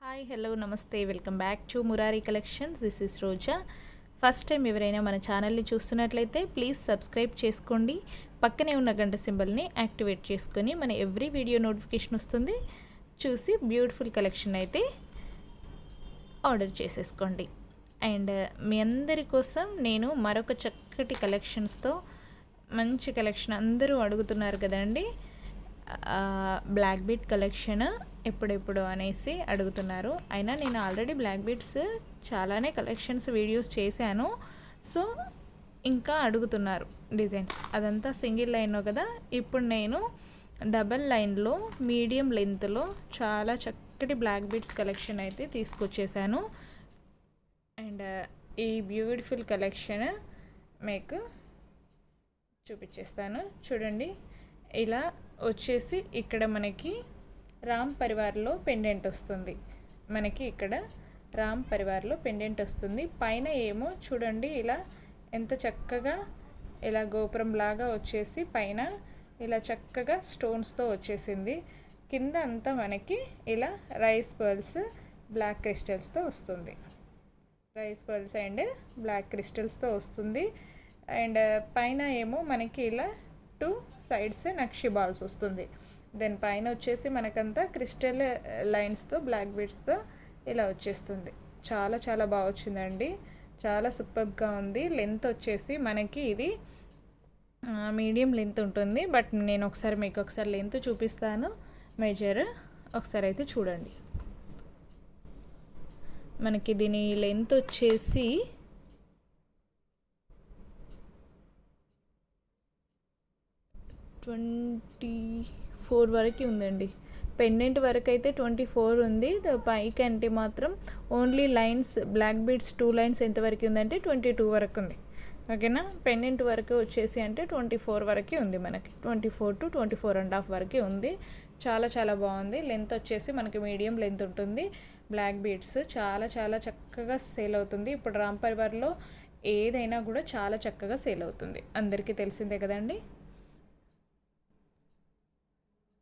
Hi hello నమస్తే welcome back to Murari collections. This is Roja. First time ఎవరైనా మన ఛానల్ని చూస్తున్నట్లయితే ప్లీజ్ సబ్స్క్రైబ్ చేసుకోండి. పక్కనే ఉన్న గంట సింబల్ని యాక్టివేట్ చేసుకొని మన ఎవ్రీ వీడియో నోటిఫికేషన్ వస్తుంది. చూసి బ్యూటిఫుల్ కలెక్షన్ అయితే ఆర్డర్ చేసేసుకోండి. అండ్ మీ అందరి కోసం నేను మరొక చక్కటి కలెక్షన్స్తో మంచి కలెక్షన్ అందరూ అడుగుతున్నారు కదండి, బ్లాక్ బీట్ కలెక్షన్ ఎప్పుడెప్పుడు అనేసి అడుగుతున్నారు. అయినా నేను ఆల్రెడీ బ్లాక్ బీట్స్ చాలానే కలెక్షన్స్ వీడియోస్ చేశాను. సో ఇంకా అడుగుతున్నారు డిజైన్స్. అదంతా సింగిల్ లైన్లో కదా, ఇప్పుడు నేను డబల్ లైన్లో మీడియం లెంత్లో చాలా చక్కటి బ్లాక్ బీట్స్ కలెక్షన్ అయితే తీసుకొచ్చేసాను. అండ్ ఈ బ్యూటిఫుల్ కలెక్షన్ మీకు చూపించేస్తాను. చూడండి, ఇలా వచ్చేసి ఇక్కడ మనకి రామ్ పరివార్లో పెండెంట్ వస్తుంది. మనకి ఇక్కడ రామ్ పరివార్లో పెండెంట్ వస్తుంది. పైన ఏమో చూడండి ఇలా ఎంత చక్కగా ఇలా గోపురం లాగా వచ్చేసి పైన ఇలా చక్కగా స్టోన్స్తో వచ్చేసింది. కింద అంతా మనకి ఇలా రైస్ పర్ల్స్ బ్లాక్ క్రిస్టల్స్తో వస్తుంది. రైస్ పర్ల్స్ అండ్ బ్లాక్ క్రిస్టల్స్తో వస్తుంది. అండ్ పైన ఏమో మనకి ఇలా 2 సైడ్స్ నక్షి బాల్స్ వస్తుంది. దెన్ పైన వచ్చేసి మనకంతా క్రిస్టల్ లైన్స్తో బ్లాక్ బీడ్స్తో ఇలా వచ్చేస్తుంది. చాలా చాలా బాగా వచ్చిందండి, చాలా సూపర్గా ఉంది. లెంత్ వచ్చేసి మనకి ఇది మీడియం లెంత్ ఉంటుంది. బట్ నేను ఒకసారి మీకు ఒకసారి లెంత్ చూపిస్తాను, మెజర్ ఒకసారి అయితే చూడండి. మనకి దీని లెంత్ వచ్చేసి 24 వరకు ఉందండి. పెండెంట్ వరకు అయితే 24 ఉంది. పైకి అంటే మాత్రం only lines black beads 2 lines ఎంతవరకు ఉందంటే 22 వరకు ఉంది. ఓకేనా, పెండెంట్ వరకు వచ్చేసి అంటే 24 వరకు ఉంది. మనకి 24 to 24.5 వరకు ఉంది. చాలా చాలా బాగుంది. లెంత్ వచ్చేసి మనకి మీడియం లెంత్ ఉంటుంది. బ్లాక్ బీడ్స్ చాలా చాలా చక్కగా సేల్ అవుతుంది. ఇప్పుడు రామ్ పరివార్లో ఏదైనా కూడా చాలా చక్కగా సేల్ అవుతుంది, అందరికీ తెలిసిందే కదండి.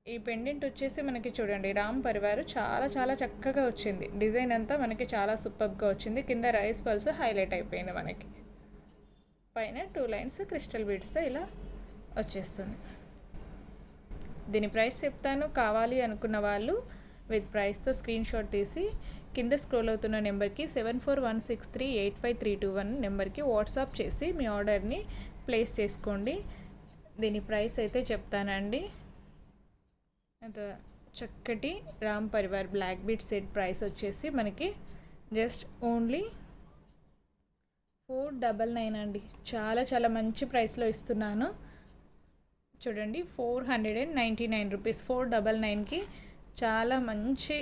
ఈ పెండెంట్ వచ్చేసి మనకి చూడండి రామ్ పరివార్ చాలా చాలా చక్కగా వచ్చింది. డిజైన్ అంతా మనకి చాలా సూపర్గా వచ్చింది. కింద రైస్ పల్స్ హైలైట్ అయిపోయింది. మనకి పైన 2 లైన్స్ క్రిస్టల్ బీడ్స్తో ఇలా వచ్చేస్తుంది. దీని ప్రైస్ చెప్తాను, కావాలి అనుకున్న వాళ్ళు విత్ ప్రైస్తో స్క్రీన్ షాట్ తీసి కింద స్క్రోల్ అవుతున్న నెంబర్కి 7416385321 నెంబర్కి వాట్సాప్ చేసి మీ ఆర్డర్ని ప్లేస్ చేసుకోండి. దీని ప్రైస్ అయితే చెప్తానండి. అంత చక్కటి Ram Parivar black bead set price వచ్చేసి మనకి జస్ట్ ఓన్లీ 499 అండి. చాలా చాలా మంచి ప్రైస్లో ఇస్తున్నాను. చూడండి, 499 రూపీస్, 499కి చాలా మంచి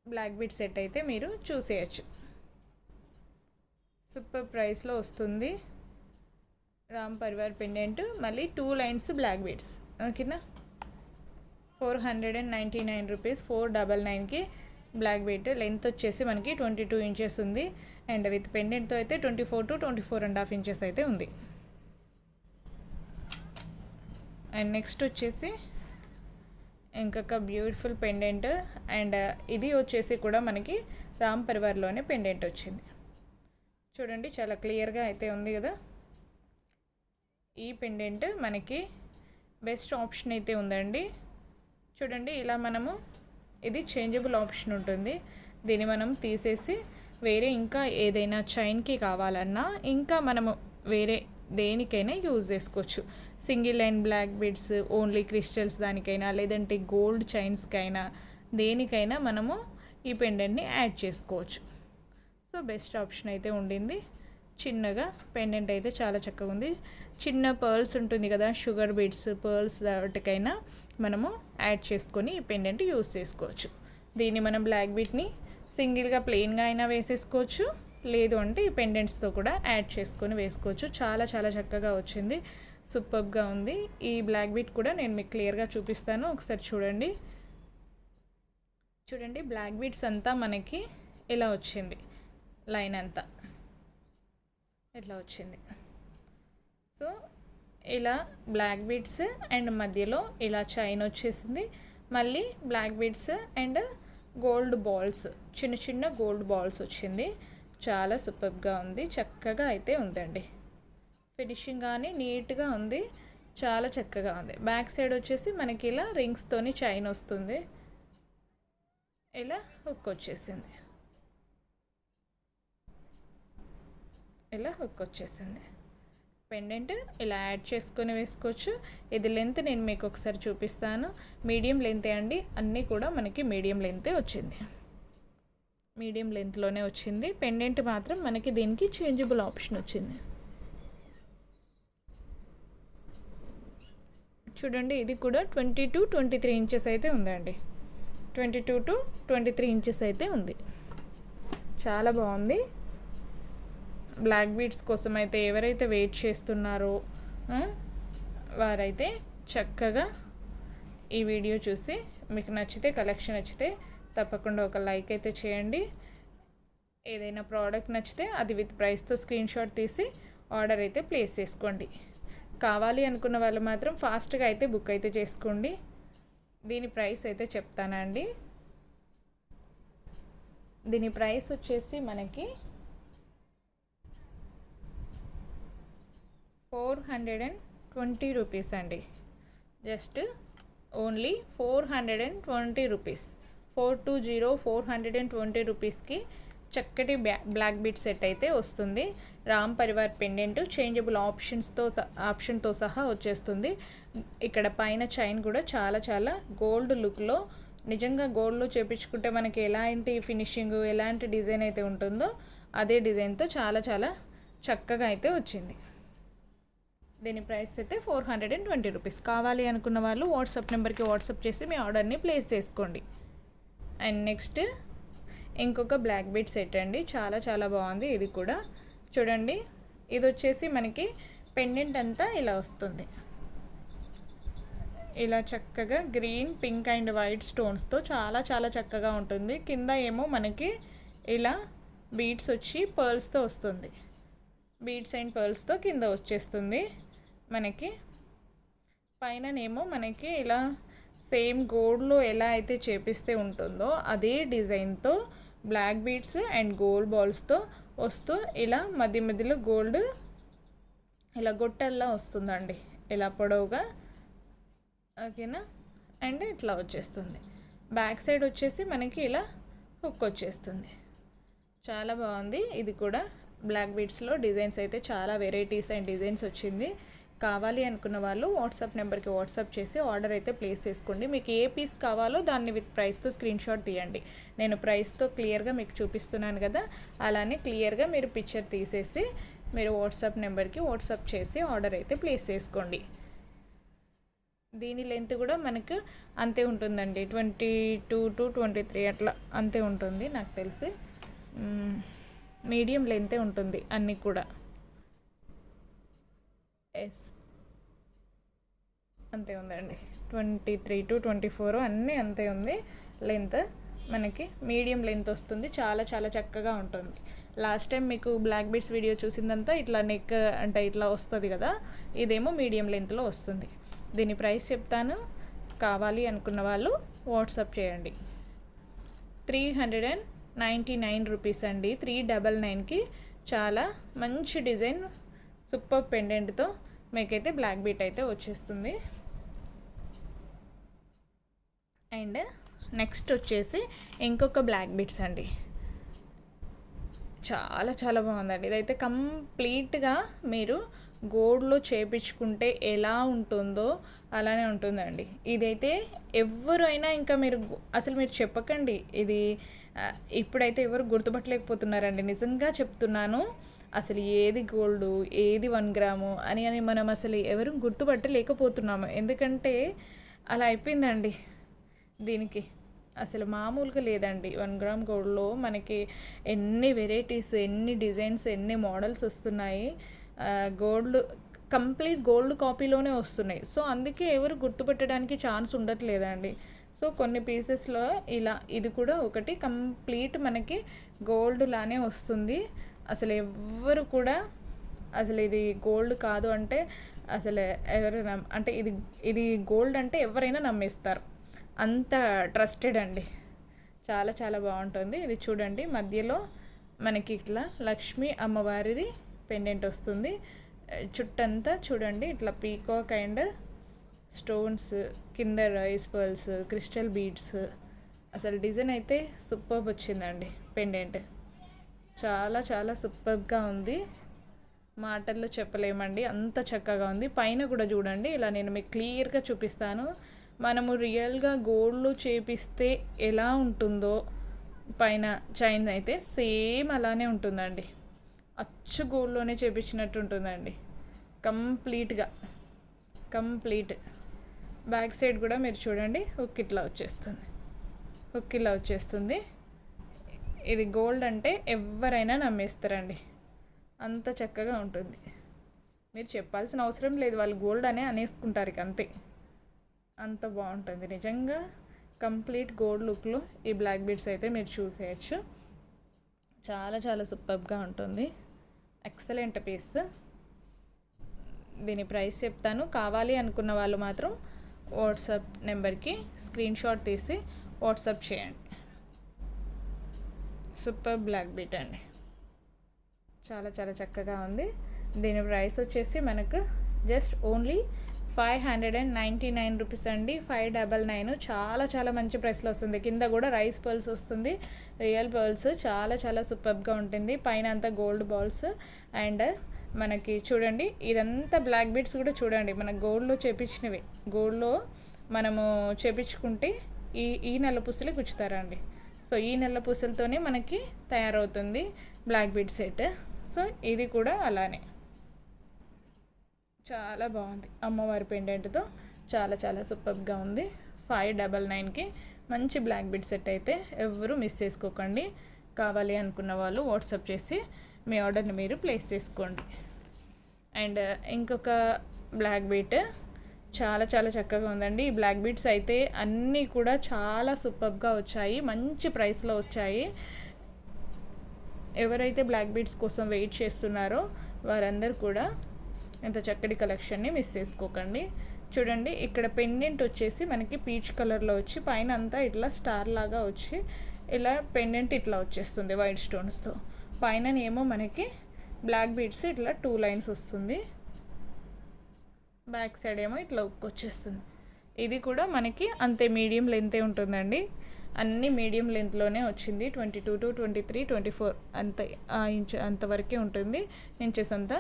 బ్లాక్ బీట్ సెట్ అయితే మీరు చూసేయచ్చు. సూపర్ ప్రైస్లో వస్తుంది రామ్ పరివార్ పెండెంట్, మళ్ళీ 2 లైన్స్ బ్లాక్ బీడ్స్. ఓకేనా, 499 రూపీస్, 499కి బ్లాక్ బీట్. లెంత్ వచ్చేసి మనకి 22 ఇంచెస్ ఉంది. అండ్ విత్ పెండెంట్తో అయితే 24 to 24.5 ఇంచెస్ అయితే ఉంది. అండ్ నెక్స్ట్ వచ్చేసి ఇంకొక బ్యూటిఫుల్ పెండెంట్. అండ్ ఇది వచ్చేసి కూడా మనకి రామ్ పరివార్లోనే పెండెంట్ వచ్చింది. చూడండి, చాలా క్లియర్గా అయితే ఉంది కదా. ఈ పెండెంట్ మనకి బెస్ట్ ఆప్షన్ అయితే ఉందండి. చూడండి, ఇలా మనము ఇది చేంజబుల్ ఆప్షన్ ఉంటుంది. దీన్ని మనం తీసేసి వేరే ఇంకా ఏదైనా చైన్కి కావాలన్నా ఇంకా మనము వేరే దేనికైనా యూజ్ చేసుకోవచ్చు. Single line black beads only crystals దానికైనా, లేదంటే గోల్డ్ చైన్స్కైనా, దేనికైనా మనము ఈ పెండెంట్ని యాడ్ చేసుకోవచ్చు. సో బెస్ట్ ఆప్షన్ అయితే ఉండింది. చిన్నగా పెండెంట్ అయితే చాలా చక్కగా ఉంది. చిన్న పర్ల్స్ ఉంటుంది కదా, షుగర్ బీడ్స్ పర్ల్స్, వాటికైనా మనము యాడ్ చేసుకొని ఈ పెండెంట్ యూస్ చేసుకోవచ్చు. దీన్ని మనం బ్లాక్ బీట్ని సింగిల్గా ప్లెయిన్గా అయినా వేసేసుకోవచ్చు, లేదు అంటే ఈ పెండెంట్స్తో కూడా యాడ్ చేసుకొని వేసుకోవచ్చు. చాలా చాలా చక్కగా వచ్చింది, సూపర్గా ఉంది. ఈ బ్లాక్ బీట్ కూడా నేను మీకు క్లియర్గా చూపిస్తాను, ఒకసారి చూడండి. చూడండి, బ్లాక్ బీట్స్ అంతా మనకి ఇలా వచ్చింది, లైన్ అంతా ఇట్లా వచ్చింది. సో ఇలా బ్లాక్ బీడ్స్ అండ్ మధ్యలో ఇలా చైన్ వచ్చేసింది. మళ్ళీ black beads and gold balls, చిన్న చిన్న గోల్డ్ బాల్స్ వచ్చింది. చాలా సూపర్గా ఉంది, చక్కగా అయితే ఉందండి. ఫినిషింగ్ కానీ నీట్గా ఉంది, చాలా చక్కగా ఉంది. బ్యాక్ సైడ్ వచ్చేసి మనకి ఇలా రింగ్స్తోని చైన్ వస్తుంది, ఇలా హుక్ వచ్చేసింది, ఇలా హుక్ వచ్చేసింది. పెండెంట్ ఇలా యాడ్ చేసుకొని వేసుకోవచ్చు. ఇది లెంత్ నేను మీకు ఒకసారి చూపిస్తాను. మీడియం లెంతే అండి, అన్నీ కూడా మనకి మీడియం లెంతే వచ్చింది, మీడియం లెంత్లోనే వచ్చింది. పెండెంట్ మాత్రం మనకి దీనికి చేంజబుల్ ఆప్షన్ వచ్చింది. చూడండి, ఇది కూడా 20 to 23 ఇంచెస్ అయితే ఉందండి. 22 to 23 ఇంచెస్ అయితే ఉంది. చాలా బాగుంది. బ్లాక్ బీడ్స్ కోసం అయితే ఎవరైతే వెయిట్ చేస్తున్నారో వారైతే చక్కగా ఈ వీడియో చూసి మీకు నచ్చితే, కలెక్షన్ నచ్చితే తప్పకుండా ఒక లైక్ అయితే చేయండి. ఏదైనా ప్రోడక్ట్ నచ్చితే అది విత్ ప్రైస్తో స్క్రీన్ షాట్ తీసి ఆర్డర్ అయితే ప్లేస్ చేసుకోండి. కావాలి అనుకున్న వాళ్ళు మాత్రం ఫాస్ట్గా అయితే బుక్ అయితే చేసుకోండి. దీని ప్రైస్ అయితే చెప్తానండి. దీని ప్రైస్ వచ్చేసి మనకి 420 రూపీస్ అండి. Just only 420 rupees. 420 రూపీస్కి చక్కటి బ్లాక్ బీడ్ సెట్ అయితే వస్తుంది. రామ్ పరివార్ పెండెంట్ చేంజబుల్ ఆప్షన్తో సహా వచ్చేస్తుంది. ఇక్కడ పైన చైన్ కూడా చాలా చాలా గోల్డ్ లుక్లో, నిజంగా గోల్డ్లో చేపించుకుంటే మనకి ఎలాంటి ఫినిషింగ్, ఎలాంటి డిజైన్ అయితే ఉంటుందో అదే డిజైన్తో చాలా చాలా చక్కగా అయితే వచ్చింది. దీని ప్రైస్ అయితే 420 రూపీస్. కావాలి అనుకున్న వాళ్ళు వాట్సాప్ నెంబర్కి వాట్సాప్ చేసి మీ ఆర్డర్ని ప్లేస్ చేసుకోండి. అండ్ నెక్స్ట్ ఇంకొక బ్లాక్ బీడ్ సెట్ అండి, చాలా చాలా బాగుంది. ఇది కూడా చూడండి, ఇది వచ్చేసి మనకి పెండెంట్ అంతా ఇలా వస్తుంది, ఇలా చక్కగా గ్రీన్, పింక్ అండ్ వైట్ స్టోన్స్తో చాలా చాలా చక్కగా ఉంటుంది. కింద ఏమో మనకి ఇలా బీడ్స్ వచ్చి పర్ల్స్తో వస్తుంది, బీడ్స్ అండ్ పర్ల్స్తో కింద వచ్చేస్తుంది. మనకి పైననేమో మనకి ఇలా సేమ్ గోల్డ్లో ఎలా అయితే చేపిస్తే ఉంటుందో అదే డిజైన్తో బ్లాక్ బీడ్స్ అండ్ గోల్డ్ బాల్స్తో వస్తూ ఇలా మధ్య మధ్యలో గోల్డ్ ఇలా గొట్టల్లా వస్తుందండి, ఇలా పొడవుగా. ఓకేనా, అండ్ ఇట్లా వచ్చేస్తుంది. బ్యాక్ సైడ్ వచ్చేసి మనకి ఇలా హుక్ వచ్చేస్తుంది. చాలా బాగుంది. ఇది కూడా బ్లాక్ బీడ్స్లో డిజైన్స్ అయితే చాలా వెరైటీస్ అండ్ డిజైన్స్ వచ్చింది. కావాలి అనుకున్న వాళ్ళు వాట్సాప్ నెంబర్కి వాట్సాప్ చేసి ఆర్డర్ అయితే ప్లేస్ చేసుకోండి. మీకు ఏ పీస్ కావాలో దాన్ని విత్ ప్రైస్తో స్క్రీన్ షాట్ తీయండి. నేను ప్రైస్తో క్లియర్గా మీకు చూపిస్తున్నాను కదా, అలానే క్లియర్గా మీరు పిక్చర్ తీసేసి మీరు వాట్సాప్ నెంబర్కి వాట్సాప్ చేసి ఆర్డర్ అయితే ప్లేస్ చేసుకోండి. దీని లెంత్ కూడా మనకు అంతే ఉంటుందండి, 22 to 23 అట్లా అంతే ఉంటుంది నాకు తెలిసి. మీడియం లెంతే ఉంటుంది అన్నీ కూడా. ఎస్, అంతే ఉందండి. 23 to 24 అన్నీ అంతే ఉంది లెంత్. మనకి మీడియం లెంత్ వస్తుంది, చాలా చాలా చక్కగా ఉంటుంది. లాస్ట్ టైం మీకు బ్లాక్ బీడ్స్ వీడియో చూసిందంతా ఇట్లా నెక్ అంటే ఇట్లా వస్తుంది కదా, ఇదేమో మీడియం లెంత్లో వస్తుంది. దీని ప్రైస్ చెప్తాను, కావాలి అనుకున్న వాళ్ళు వాట్సాప్ చేయండి. 399 రూపీస్ అండి. 399కి చాలా మంచి డిజైన్, సూపర్ పెండెంట్తో మీకైతే బ్లాక్ బీట్ అయితే వచ్చేస్తుంది. అండ్ నెక్స్ట్ వచ్చేసి ఇంకొక బ్లాక్ బీట్స్ అండి, చాలా చాలా బాగుందండి. ఇదైతే కంప్లీట్గా మీరు గోల్డ్లో చేపించుకుంటే ఎలా ఉంటుందో అలానే ఉంటుందండి. ఇదైతే ఎవరైనా ఇంకా మీరు అసలు మీరు చెప్పకండి, ఇది ఇప్పుడైతే ఎవరు గుర్తుపట్టలేకపోతున్నారండి, నిజంగా చెప్తున్నాను. అసలు ఏది గోల్డ్, ఏది 1 గ్రాము అని మనం అసలు ఎవరు గుర్తుపట్టలేకపోతున్నాము. ఎందుకంటే అలా అయిపోయిందండి. దీనికి అసలు మామూలుగా లేదండి. 1 గ్రామ్ గోల్డ్లో మనకి ఎన్ని వెరైటీస్, ఎన్ని డిజైన్స్, ఎన్ని మోడల్స్ వస్తున్నాయి. గోల్డ్ కంప్లీట్ గోల్డ్ కాపీలోనే వస్తున్నాయి. సో అందుకే ఎవరు గుర్తుపెట్టడానికి ఛాన్స్ ఉండట్లేదండి. సో కొన్ని పీసెస్లో ఇలా ఇది కూడా ఒకటి కంప్లీట్ మనకి గోల్డ్ లానే వస్తుంది. అసలు ఎవ్వరు కూడా అసలు ఇది గోల్డ్ కాదు అంటే అసలు ఎవరైనా అంటే ఇది గోల్డ్ అంటే ఎవరైనా నమ్మేస్తారు, అంత ట్రస్టెడ్ అండి. చాలా చాలా బాగుంటుంది. ఇది చూడండి, మధ్యలో మనకి ఇట్లా లక్ష్మీ అమ్మవారిది పెండెంట్ వస్తుంది. చుట్టంతా చూడండి ఇట్లా పీకాక్ అండ్ స్టోన్స్, కింద రైస్ పర్ల్స్, క్రిస్టల్ బీడ్స్. అసలు డిజైన్ అయితే సూపర్బ్ వచ్చిందండి. పెండెంట్ చాలా చాలా సూపర్గా ఉంది, మాటల్లో చెప్పలేమండి, అంత చక్కగా ఉంది. పైన కూడా చూడండి, ఇలా నేను మీకు క్లియర్గా చూపిస్తాను. మనము రియల్గా గోల్డ్లో చేపిస్తే ఎలా ఉంటుందో పైన చైన్ అయితే సేమ్ అలానే ఉంటుందండి. అచ్చు గోల్డ్లోనే చేపించినట్టు ఉంటుందండి కంప్లీట్గా. బ్యాక్ సైడ్ కూడా మీరు చూడండి, హుక్ ఇట్లా వచ్చేస్తుంది. ఇది గోల్డ్ అంటే ఎవరైనా నమ్మేస్తారండి, అంత చక్కగా ఉంటుంది. మీరు చెప్పాల్సిన అవసరం లేదు, వాళ్ళు గోల్డ్ అనే అనేసుకుంటారు ఇక అంతే. అంత బాగుంటుంది నిజంగా. కంప్లీట్ గోల్డ్ లుక్లో ఈ బ్లాక్ బీడ్స్ అయితే మీరు చూసేయచ్చు. చాలా చాలా సూపర్గా ఉంటుంది. Excellent piece. దీని ప్రైస్ చెప్తాను, కావాలి అనుకున్న వాళ్ళు మాత్రం వాట్సాప్ నెంబర్కి స్క్రీన్ షాట్ తీసి వాట్సాప్ చేయండి. సూపర్ బ్లాక్ బీట్ అండి, చాలా చాలా చక్కగా ఉంది. దీని ప్రైస్ వచ్చేసి మనకు జస్ట్ ఓన్లీ 599 రూపీస్ అండి. 599. చాలా చాలా మంచి ప్రైస్లో వస్తుంది. కింద కూడా రైస్ పర్ల్స్ వస్తుంది, రియల్ పర్ల్స్. చాలా చాలా సూపర్గా ఉంటుంది. పైన అంతా గోల్డ్ బాల్స్. అండ్ మనకి చూడండి ఇదంతా బ్లాక్ బీడ్స్ కూడా చూడండి మన గోల్డ్లో చేపించినవి. గోల్డ్లో మనము చేపించుకుంటే ఈ నల్ల పూసలే గుచ్చుతారండి. సో ఈ నల్ల పూసలతోనే మనకి తయారవుతుంది బ్లాక్ బీడ్ సెట్. సో ఇది కూడా అలానే చాలా బాగుంది. అమ్మవారి పెండెంట్తో చాలా చాలా సూపర్గా ఉంది. 599కి మంచి బ్లాక్ బీడ్ సెట్ అయితే ఎవరు మిస్ చేసుకోకండి. కావాలి అనుకున్న వాళ్ళు వాట్సాప్ చేసి మీ ఆర్డర్ని మీరు ప్లేస్ చేసుకోండి. అండ్ ఇంకొక బ్లాక్ బీట్ చాలా చాలా చక్కగా ఉందండి. ఈ బ్లాక్ బీడ్స్ అయితే అన్నీ కూడా చాలా సూపర్గా వచ్చాయి, మంచి ప్రైస్లో వచ్చాయి. ఎవరైతే బ్లాక్ బీడ్స్ కోసం వెయిట్ చేస్తున్నారో వారందరూ కూడా ఇంత చక్కటి కలెక్షన్ని మిస్ చేసుకోకండి. చూడండి ఇక్కడ పెండెంట్ వచ్చేసి మనకి పీచ్ కలర్లో వచ్చి పైన అంతా ఇట్లా స్టార్ లాగా వచ్చి ఇలా పెండెంట్ ఇట్లా వచ్చేస్తుంది వైట్ స్టోన్స్తో. పైన ఏమో మనకి బ్లాక్ బీడ్స్ ఇట్లా 2 లైన్స్ వస్తుంది. బ్యాక్ సైడ్ ఏమో ఇట్లా ఉక్కు వచ్చేస్తుంది. ఇది కూడా మనకి అంతే మీడియం లెంతే ఉంటుందండి. అన్నీ మీడియం లెంత్లోనే వచ్చింది. 22 to 23, 24 అంత ఇంచ్ అంతవరకే ఉంటుంది ఇంచెస్ అంతా.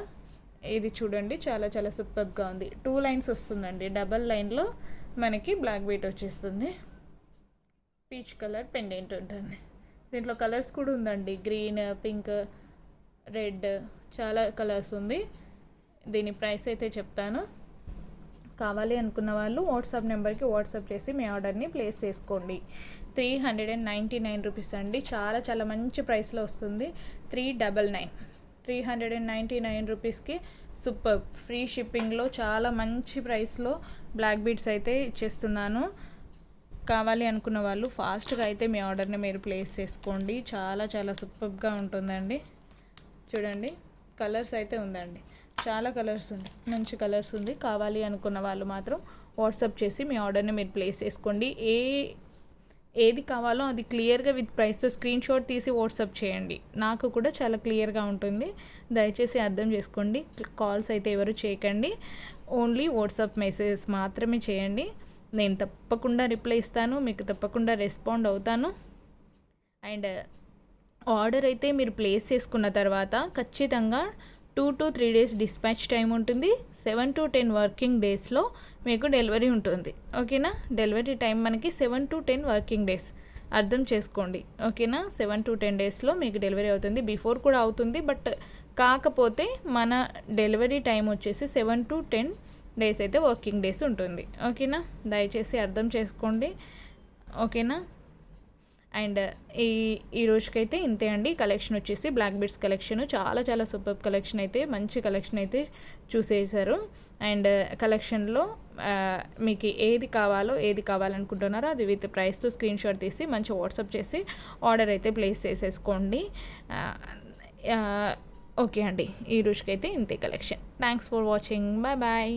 ఇది చూడండి చాలా చాలా సూపర్గా ఉంది. 2 లైన్స్ వస్తుందండి, డబల్ లైన్లో మనకి బ్లాక్ బీట్ వచ్చేస్తుంది. పీచ్ కలర్ పెండెంట్ ఉంటుంది. దీంట్లో కలర్స్ కూడా ఉందండి, గ్రీన్, పింక్, రెడ్, చాలా కలర్స్ ఉంది. దీని ప్రైస్ అయితే చెప్తాను. కావాలి అనుకున్న వాళ్ళు వాట్సాప్ నెంబర్కి వాట్సాప్ చేసి మీ ఆర్డర్ని ప్లేస్ చేసుకోండి. 399 రూపీస్ అండి, చాలా చాలా మంచి ప్రైస్లో వస్తుంది. 399 రూపీస్కి సూపర్ ఫ్రీ షిప్పింగ్లో చాలా మంచి ప్రైస్లో బ్లాక్ బీడ్స్ అయితే ఇచ్చేస్తున్నాను. కావాలి అనుకున్న వాళ్ళు ఫాస్ట్గా అయితే మీ ఆర్డర్ని మీరు ప్లేస్ చేసుకోండి. చాలా చాలా సూపర్గా ఉంటుందండి. చూడండి కలర్స్ అయితే ఉందండి, చాలా కలర్స్ ఉంది, మంచి కలర్స్ ఉంది. కావాలి అనుకున్న వాళ్ళు మాత్రం వాట్సాప్ చేసి మీ ఆర్డర్ని మీరు ప్లేస్ చేసుకోండి. ఏది కావాలో అది క్లియర్గా విత్ ప్రైస్తో స్క్రీన్ షాట్ తీసి వాట్సాప్ చేయండి. నాకు కూడా చాలా క్లియర్గా ఉంటుంది, దయచేసి అర్థం చేసుకోండి. కాల్స్ అయితే ఎవరు చేయకండి, ఓన్లీ వాట్సాప్ మెసేజెస్ మాత్రమే చేయండి. నేను తప్పకుండా రిప్లై ఇస్తాను, మీకు తప్పకుండా రెస్పాండ్ అవుతాను. అండ్ ఆర్డర్ అయితే మీరు ప్లేస్ చేసుకున్న తర్వాత ఖచ్చితంగా 2 to 3 డేస్ డిస్పాచ్ టైం ఉంటుంది. 7 to 10 వర్కింగ్ డేస్లో మీకు డెలివరీ ఉంటుంది. ఓకేనా, డెలివరీ టైం మనకి 7 to 10 వర్కింగ్ డేస్, అర్థం చేసుకోండి. ఓకేనా, 7 to 10 డేస్లో మీకు డెలివరీ అవుతుంది. బిఫోర్ కూడా అవుతుంది, బట్ కాకపోతే మన డెలివరీ టైం వచ్చేసి 7 to 10 డేస్ అయితే వర్కింగ్ డేస్ ఉంటుంది. ఓకేనా, దయచేసి అర్థం చేసుకోండి. ఓకేనా, అండ్ ఈ రోజుకైతే ఇంతే అండి. కలెక్షన్ వచ్చేసి బ్లాక్ బీడ్స్ కలెక్షన్ చాలా చాలా సూపర్ కలెక్షన్ అయితే, మంచి కలెక్షన్ అయితే చూసేసారు. అండ్ కలెక్షన్లో మీకు ఏది కావాలనుకుంటున్నారో అది విత్ ప్రైస్తో స్క్రీన్ షాట్ తీసి మంచి వాట్సాప్ చేసి ఆర్డర్ అయితే ప్లేస్ చేసేసుకోండి. ఓకే అండి, ఈ రోజుకైతే ఇంతే collection. Thanks for watching, bye bye.